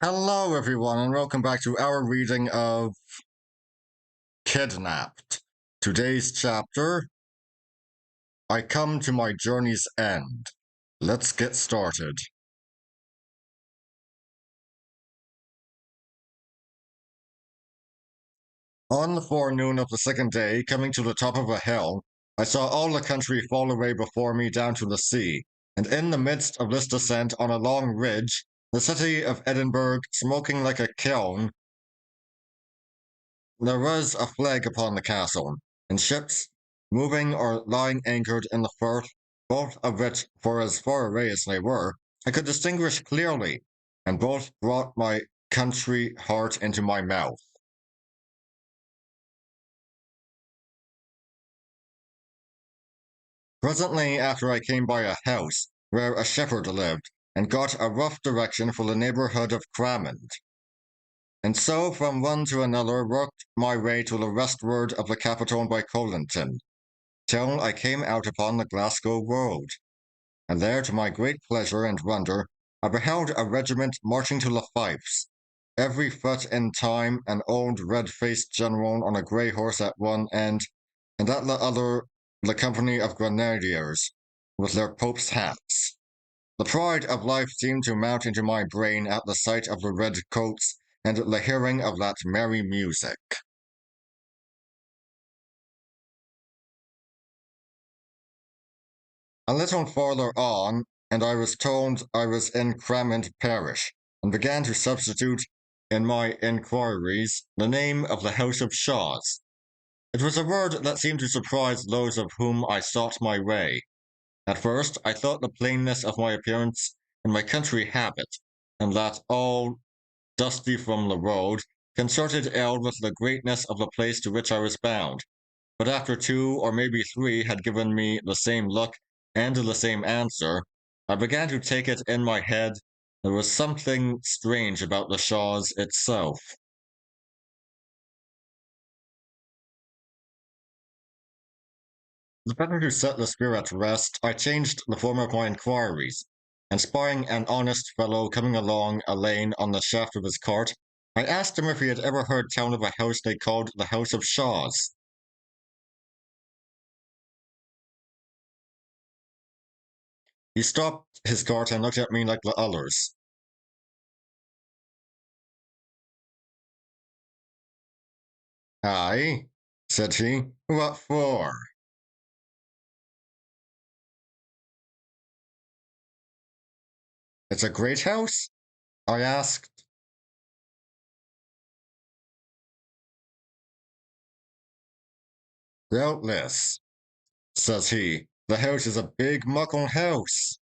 Hello, everyone, and welcome back to our reading of Kidnapped. Today's chapter, I Come to My Journey's End. Let's get started. On the forenoon of the second day, coming to the top of a hill, I saw all the country fall away before me down to the sea, and in the midst of this descent on a long ridge, the city of Edinburgh smoking like a kiln. There was a flag upon the castle, and ships moving or lying anchored in the firth, both of which, for as far away as they were, I could distinguish clearly, and both brought my country heart into my mouth. Presently after I came by a house where a shepherd lived, and got a rough direction for the neighbourhood of Cramond. And so from one to another worked my way to the westward of the capital by Colinton, till I came out upon the Glasgow road, and there to my great pleasure and wonder I beheld a regiment marching to the fifes, every foot in time an old red-faced general on a grey horse at one end, and at the other the company of grenadiers, with their Pope's hats. The pride of life seemed to mount into my brain at the sight of the red coats and the hearing of that merry music. A little farther on, and I was told I was in Cramond parish, and began to substitute in my inquiries the name of the House of Shaws. It was a word that seemed to surprise those of whom I sought my way. At first, I thought the plainness of my appearance and my country habit, and that all dusty from the road, consorted ill with the greatness of the place to which I was bound. But after two or maybe three had given me the same look and the same answer, I began to take it in my head there was something strange about the Shaws itself. The better to set the spirit at rest, I changed the form of my inquiries, and spying an honest fellow coming along a lane on the shaft of his cart, I asked him if he had ever heard tell of a house they called the House of Shaws. He stopped his cart and looked at me like the others. "Aye," said he, "what for?" "It's a great house?" I asked. "Doubtless," says he, "the house is a big muckle house."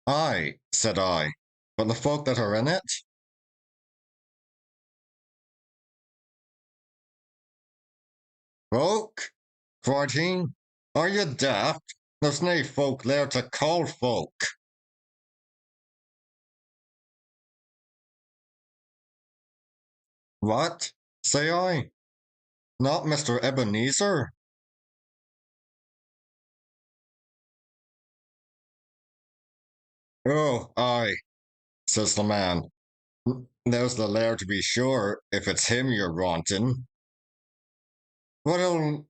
"Aye," said I, "but the folk that are in it?" "Folk?" cried he. "Are you daft? There's nae folk there to call folk." "What?" say I. "Not Mr. Ebenezer?" "Oh, aye," says the man. "There's the lair to be sure, if it's him you're wanting." "What'll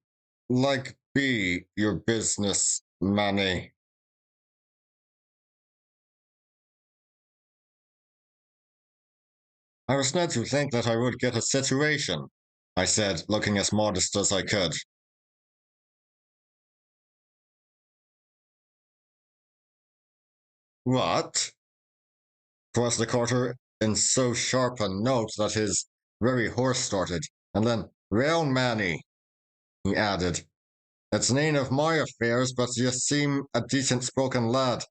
like be your business, Manny?" I was led to think that I would get a situation, I said, looking as modest as I could. "What?" quoth the courter in so sharp a note that his very horse started, and then, "Well, Manny," he added, "it's nane of my affairs, but ye seem a decent spoken lad,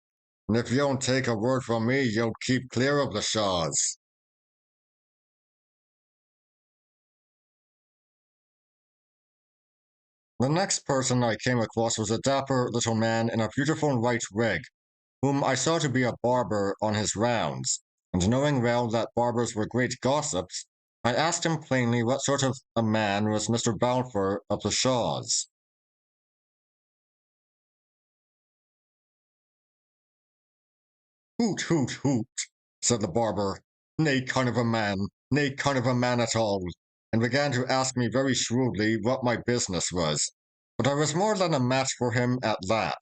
and if you don't take a word from me, you'll keep clear of the Shaws." The next person I came across was a dapper little man in a beautiful white wig, whom I saw to be a barber on his rounds, and knowing well that barbers were great gossips, I asked him plainly what sort of a man was Mr. Balfour of the Shaws. Hoot, hoot, hoot, said the barber. Nay kind of a man, nay kind of a man at all, and began to ask me very shrewdly what my business was. But I was more than a match for him at that,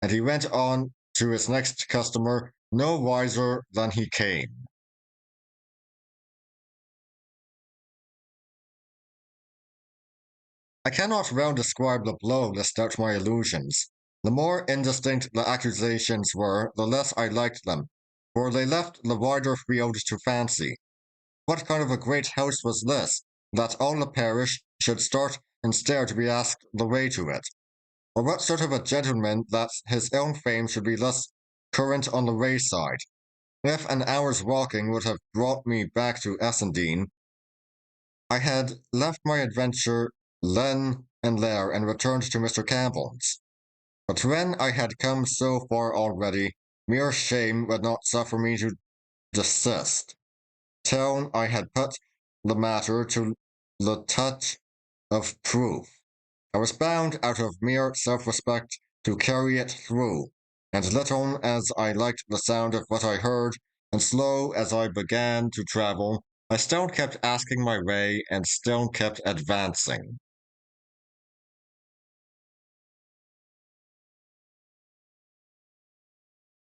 and he went on to his next customer no wiser than he came. I cannot well describe the blow lest out my illusions. The more indistinct the accusations were, the less I liked them, for they left the wider field to fancy. What kind of a great house was this, that all the parish should start and stare to be asked the way to it? Or what sort of a gentleman that his own fame should be thus current on the wayside? If an hour's walking would have brought me back to Essendine, I had left my adventure then and there and returned to Mr. Campbell's. But when I had come so far already, mere shame would not suffer me to desist, till I had put the matter to the touch of proof. I was bound out of mere self-respect to carry it through, and little as I liked the sound of what I heard, and slow as I began to travel, I still kept asking my way and still kept advancing.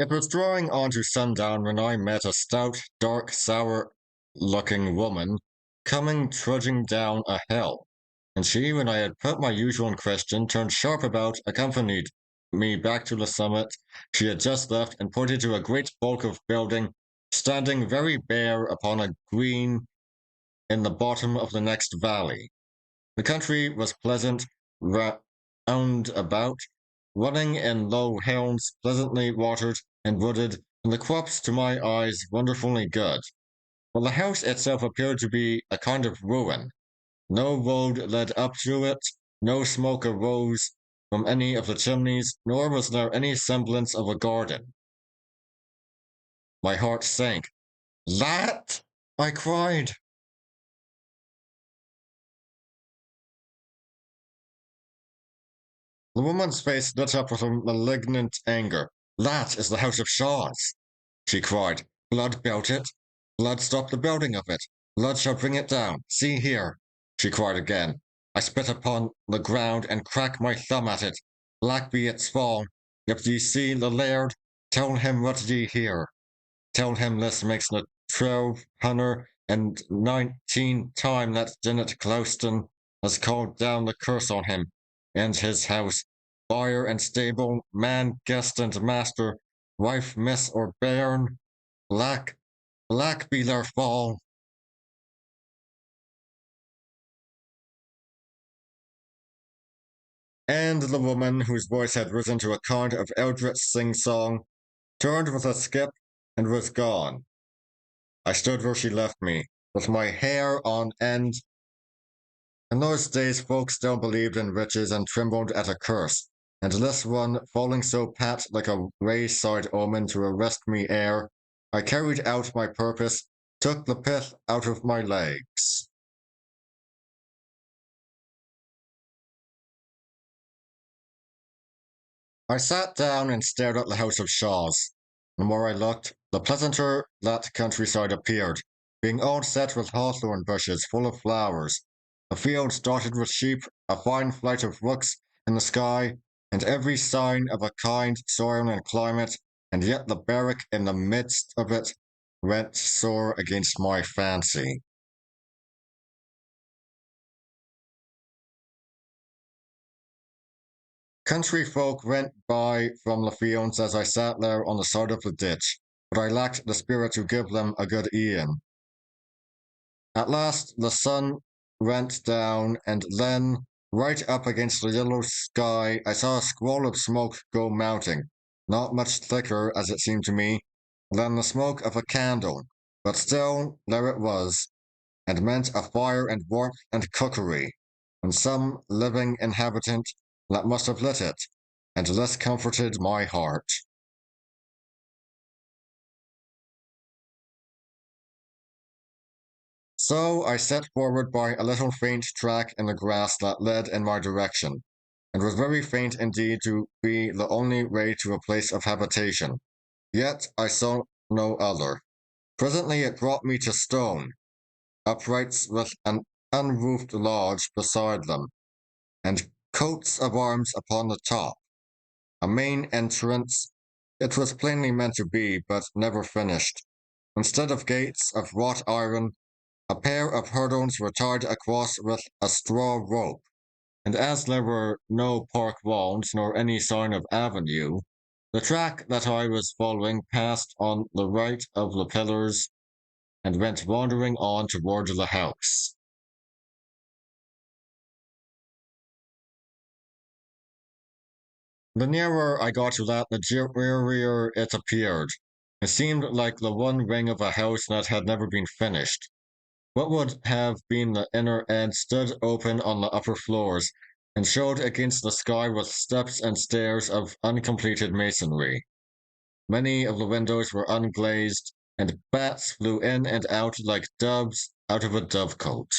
It was drawing on to sundown when I met a stout, dark, sour-looking woman coming trudging down a hill, and she, when I had put my usual question, turned sharp about, accompanied me back to the summit she had just left, and pointed to a great bulk of building standing very bare upon a green in the bottom of the next valley. The country was pleasant round about, running in low hills, pleasantly watered and wooded, and the crops to my eyes wonderfully good. But the house itself appeared to be a kind of ruin. No road led up to it, no smoke arose from any of the chimneys, nor was there any semblance of a garden. My heart sank. That? I cried. The woman's face lit up with a malignant anger. That is the house of Shaw's, she cried. Blood built it. Blood stopped the building of it. Blood shall bring it down. See here, she cried again. I spit upon the ground and crack my thumb at it. Black be its fall. If ye see the laird, tell him what ye hear. Tell him this makes the 1219 time that Janet Clouston has called down the curse on him and his house, buyer and stable, man, guest and master, wife, miss or bairn, black, black be their fall. And the woman, whose voice had risen to a kind of eldritch sing-song, turned with a skip and was gone. I stood where she left me, with my hair on end. In those days folk still believed in witches and trembled at a curse, and this one, falling so pat like a wayside omen to arrest me ere I carried out my purpose, took the pith out of my legs. I sat down and stared at the house of Shaw's. The more I looked, the pleasanter that countryside appeared, being all set with hawthorn bushes full of flowers, the fields dotted with sheep, a fine flight of rooks in the sky, and every sign of a kind soil and climate, and yet the barrack in the midst of it went sore against my fancy. Country folk went by from the fields as I sat there on the side of the ditch, but I lacked the spirit to give them a good e'en. At last the sun went down, and then, right up against the yellow sky, I saw a squall of smoke go mounting, not much thicker, as it seemed to me, than the smoke of a candle, but still there it was, and meant a fire and warmth and cookery, and some living inhabitant that must have lit it, and this comforted my heart. So I set forward by a little faint track in the grass that led in my direction, and was very faint indeed to be the only way to a place of habitation. Yet I saw no other. Presently it brought me to stone, uprights with an unroofed lodge beside them, and coats of arms upon the top. A main entrance. It was plainly meant to be, but never finished. Instead of gates of wrought iron, a pair of hurdles were tied across with a straw rope, and as there were no park walls nor any sign of avenue, the track that I was following passed on the right of the pillars and went wandering on toward the house. The nearer I got to that, the drearier it appeared. It seemed like the one wing of a house that had never been finished. What would have been the inner end stood open on the upper floors, and showed against the sky with steps and stairs of uncompleted masonry. Many of the windows were unglazed, and bats flew in and out like doves out of a dovecote.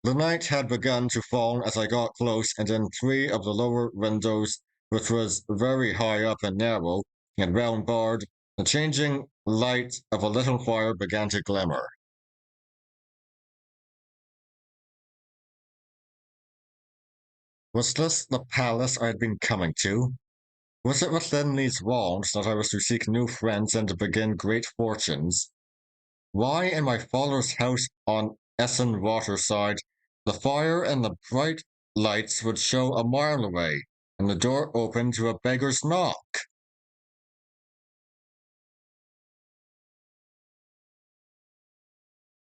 The night had begun to fall as I got close, and in three of the lower windows, which was very high up and narrow, and round barred, the changing light of a little fire began to glimmer. Was this the palace I had been coming to? Was it within these walls that I was to seek new friends and to begin great fortunes? Why in my father's house on Essen Waterside, the fire and the bright lights would show a mile away, and the door open to a beggar's knock?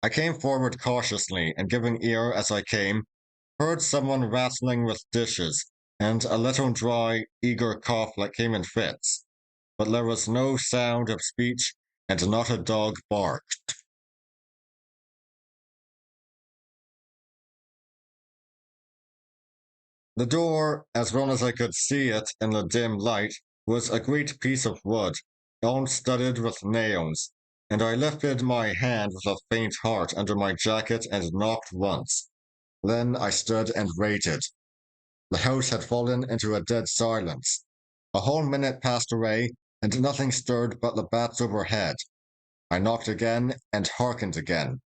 I came forward cautiously, and giving ear as I came, heard someone rattling with dishes, and a little dry, eager cough that came in fits, but there was no sound of speech, and not a dog barked. The door, as well as I could see it in the dim light, was a great piece of wood, all studded with nails, and I lifted my hand with a faint heart under my jacket and knocked once. Then I stood and waited. The house had fallen into a dead silence. A whole minute passed away, and nothing stirred but the bats overhead. I knocked again and hearkened again.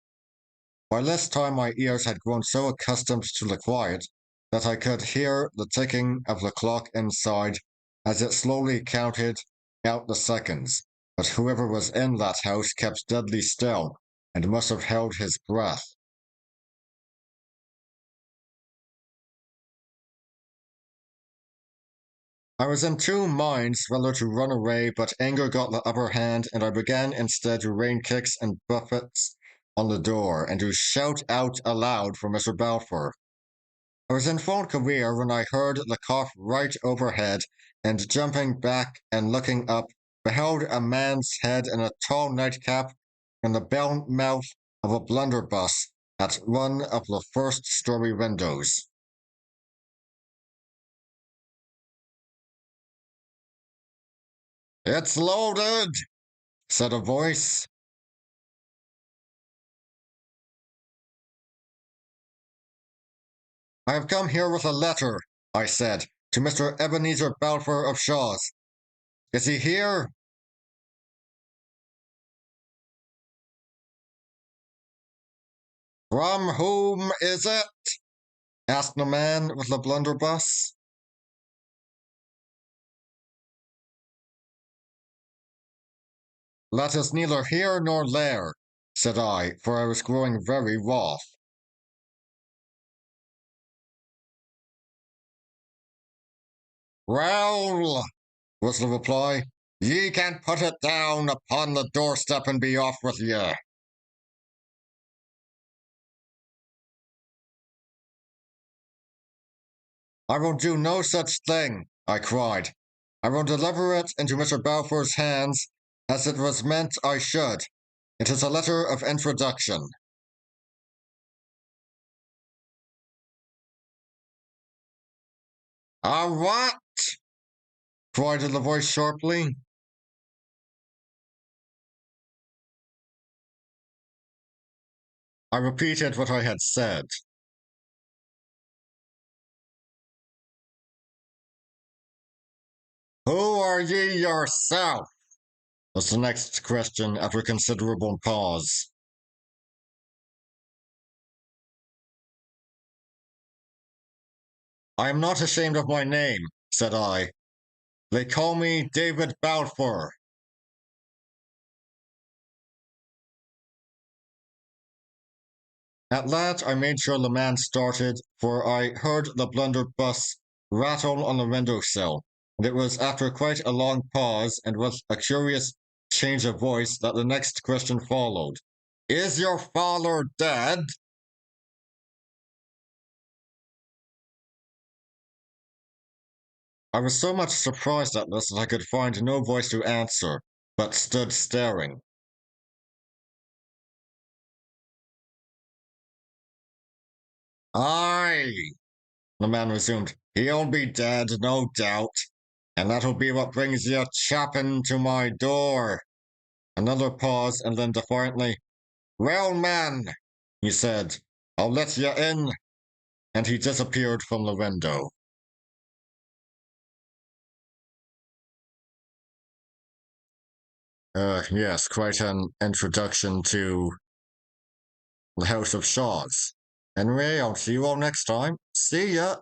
By this time my ears had grown so accustomed to the quiet that I could hear the ticking of the clock inside as it slowly counted out the seconds. But whoever was in that house kept deadly still and must have held his breath. I was in two minds whether to run away, but anger got the upper hand, and I began instead to rain kicks and buffets on the door, and to shout out aloud for Mr. Balfour. I was in full career when I heard the cough right overhead, and jumping back and looking up, beheld a man's head in a tall nightcap and the bell mouth of a blunderbuss at one of the first-story windows. "It's loaded," said a voice. "I have come here with a letter," I said, "to Mr. Ebenezer Balfour of Shaw's. Is he here?" "From whom is it?" asked the man with the blunderbuss. "That is neither here nor there," said I, for I was growing very wroth. "Well," was the reply, "ye can put it down upon the doorstep and be off with ye." "I will do no such thing," I cried. "I will deliver it into Mr. Balfour's hands as it was meant I should. It is a letter of introduction." "A what?" cried the voice sharply. I repeated what I had said. Who are ye yourself? Was the next question after a considerable pause. I am not ashamed of my name, said I. They call me David Balfour. At last I made sure the man started, for I heard the blunderbuss rattle on the windowsill, and it was after quite a long pause and with a curious change of voice that the next question followed. Is your father dead? I was so much surprised at this that I could find no voice to answer, but stood staring. Aye, the man resumed. He'll be dead, no doubt, and that'll be what brings you chapping to my door. Another pause, and then defiantly, well, man, he said, I'll let you in, and he disappeared from the window. Yes, quite an introduction to the House of Shaws. Anyway, I'll see you all next time. See ya!